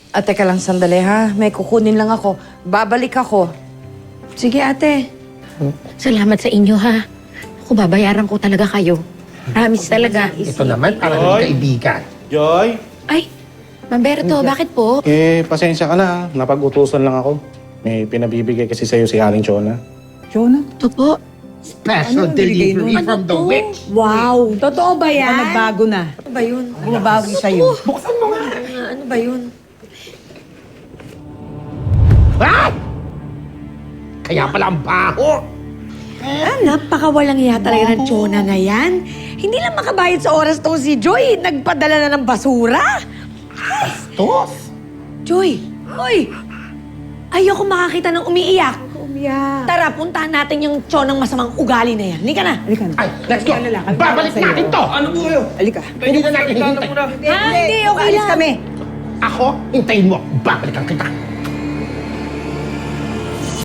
Teka lang sandali ha. May kukunin lang ako. Babalik ako. Sige ate. Salamat sa inyo, ha? Ako, babayaran ko talaga kayo. Promise talaga. Ito naman, para ng kaibigan. Joy? Ay, Mamberto, bakit po? Pasensya ka na. Napag-utusan lang ako. May pinabibigay kasi sa'yo si Aling Chona. Jonah? Ito po. Special delivery from the witch. Wow! Totoo ba yan? Nagbago na. Ano ba yun? Bumabawi sa'yo. Buksan mo nga. Ano ba yun? Ah! Kaya pala ang baho. Napakawalang iya talaga ng Chona na yan. Hindi lang makabayad sa oras tong si Joy. Nagpadala na ng basura. Tos. Joy! Hoy! Ayoko makakita ng umiiyak. Umiyak. Tara, puntahan natin yung Chonang masamang ugali na yan. Halika na. Halika na. Ay, let's go. Halika na lang. Babalik Sa'yo. natin to. Ano po kayo? Halika. Hindi na natin hihintay. Hindi, okay Alis lang. kami. Ako, hintayin mo. Babalikan kita.